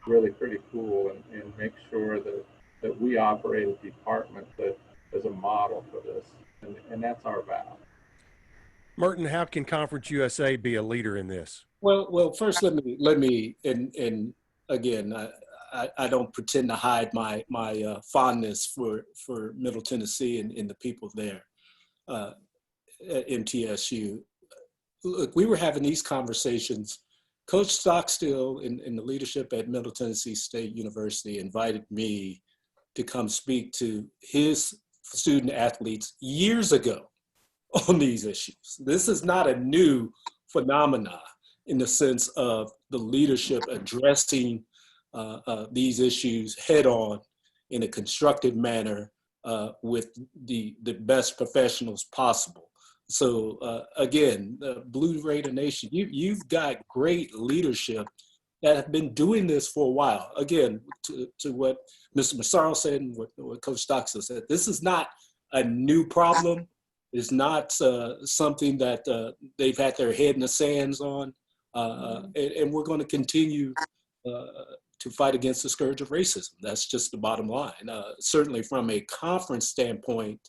really pretty cool and make sure that we operate a department that is a model for this, and that's our vow. Merton, how can Conference USA be a leader in this? Well, first let me, and again, I don't pretend to hide my fondness for Middle Tennessee and the people there at MTSU. Look, we were having these conversations. Coach Stockstill and the leadership at Middle Tennessee State University invited me to come speak to his student athletes years ago on these issues. This is not a new phenomena in the sense of the leadership addressing these issues head on in a constructive manner with the best professionals possible. So again, Blue Raider Nation, you've got great leadership that have been doing this for a while. Again, to what Mr. Massaro said and what Coach Stockstill said, this is not a new problem. It's not something that they've had their head in the sands on. And we're going to continue to fight against the scourge of racism. That's just the bottom line. Certainly from a conference standpoint,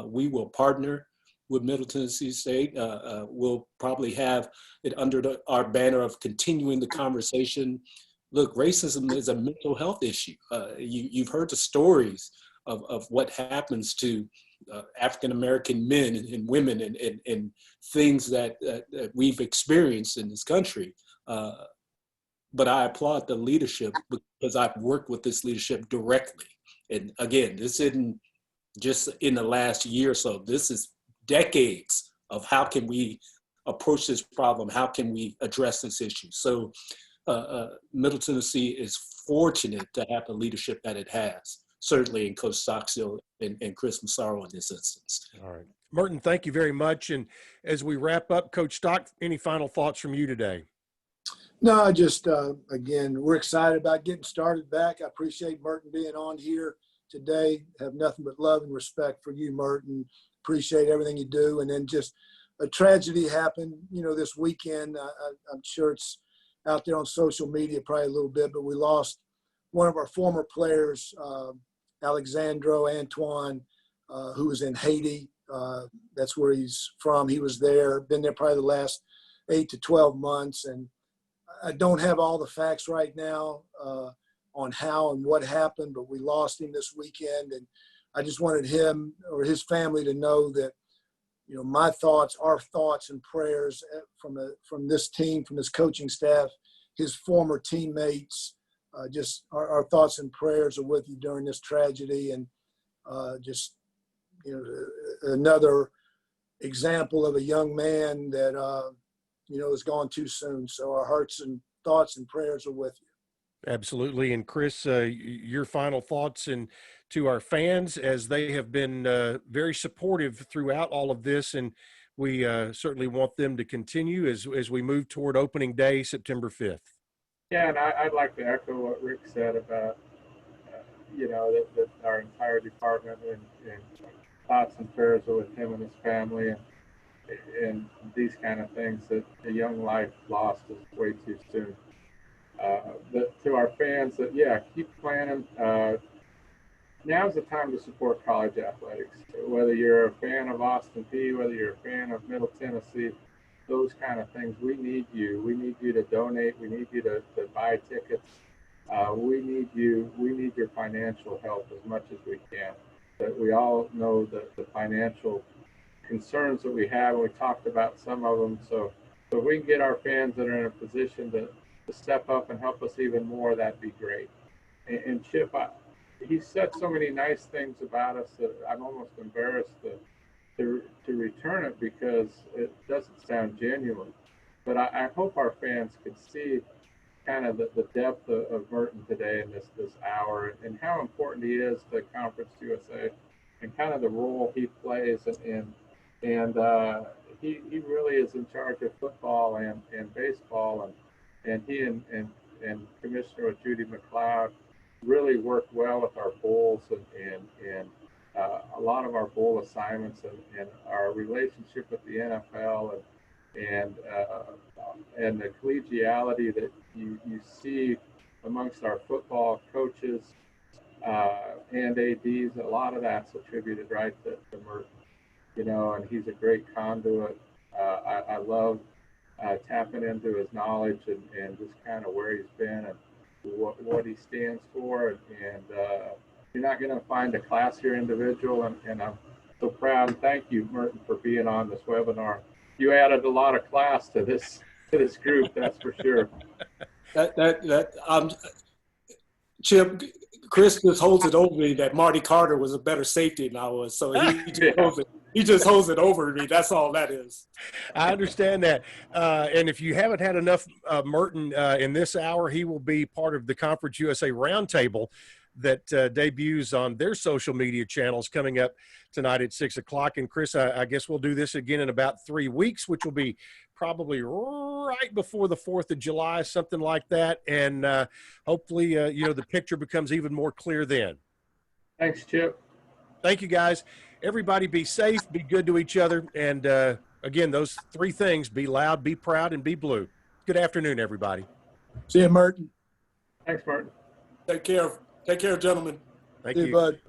we will partner with Middle Tennessee State. We'll probably have it under our banner of continuing the conversation. Look, racism is a mental health issue. You've heard the stories of what happens to African-American men and women and things that we've experienced in this country. But I applaud the leadership because I've worked with this leadership directly. And again, this isn't just in the last year or so. This is decades of how can we approach this problem? How can we address this issue? So Middle Tennessee is fortunate to have the leadership that it has, certainly in Coach Stockstill and Chris Massaro in this instance. All right. Merton, thank you very much. And as we wrap up, Coach Stock, any final thoughts from you today? No, just, again, we're excited about getting started back. I appreciate Merton being on here today. Have nothing but love and respect for you, Merton. Appreciate everything you do. And then just a tragedy happened, this weekend. I'm sure it's out there on social media probably a little bit, but we lost one of our former players, Alexandro Antoine, who was in Haiti. That's where he's from. He was there, been there probably the last 8 to 12 months. And I don't have all the facts right now on how and what happened, but we lost him this weekend. And I just wanted him or his family to know that, my thoughts, our thoughts and prayers from this team, from this coaching staff, his former teammates, just our thoughts and prayers are with you during this tragedy. And just, another example of a young man that, has gone too soon. So our hearts and thoughts and prayers are with you. Absolutely. And Chris, your final thoughts and to our fans, as they have been very supportive throughout all of this. And we certainly want them to continue as we move toward opening day, September 5th. Yeah, and I'd like to echo what Rick said about, that our entire department and thoughts and prayers are with him and his family and these kind of things, that a young life lost is way too soon. But to our fans, keep planning. Now's the time to support college athletics. Whether you're a fan of Austin Peay, whether you're a fan of Middle Tennessee, those kind of things, we need you. We need you to donate. We need you to buy tickets. We need you. We need your financial help as much as we can. But we all know the financial concerns that we have, and we talked about some of them. So if we can get our fans that are in a position to step up and help us even more, that'd be great. And Chip, he said so many nice things about us that I'm almost embarrassed to return it because it doesn't sound genuine. But I hope our fans can see kind of the depth of Merton today in this hour and how important he is to Conference USA and kind of the role he plays and he really is in charge of football and baseball and he and Commissioner Judy McLeod really worked well with our bowls and a lot of our bowl assignments and our relationship with the NFL and the collegiality that you see amongst our football coaches and ADs. A lot of that's attributed right to Merton, and he's a great conduit. I love tapping into his knowledge and just kind of where he's been what he stands for, and you're not going to find a classier individual. And I'm so proud, and thank you, Merton, for being on this webinar. You added a lot of class to this group, that's for sure. Chip, Chris just holds it over me that Marty Carter was a better safety than I was, so he just holds it over me. That's all that is. I understand that. And if you haven't had enough Merton in this hour, he will be part of the Conference USA Roundtable that debuts on their social media channels coming up tonight at 6 o'clock. And Chris, I guess we'll do this again in about 3 weeks, which will be probably right before the 4th of July, something like that. And hopefully, the picture becomes even more clear then. Thanks, Chip. Thank you, guys. Everybody be safe, be good to each other. And again, those 3 things: be loud, be proud, and be blue. Good afternoon, everybody. See you, Merton. Thanks, Martin. Take care, gentlemen. Thank See you. Bud.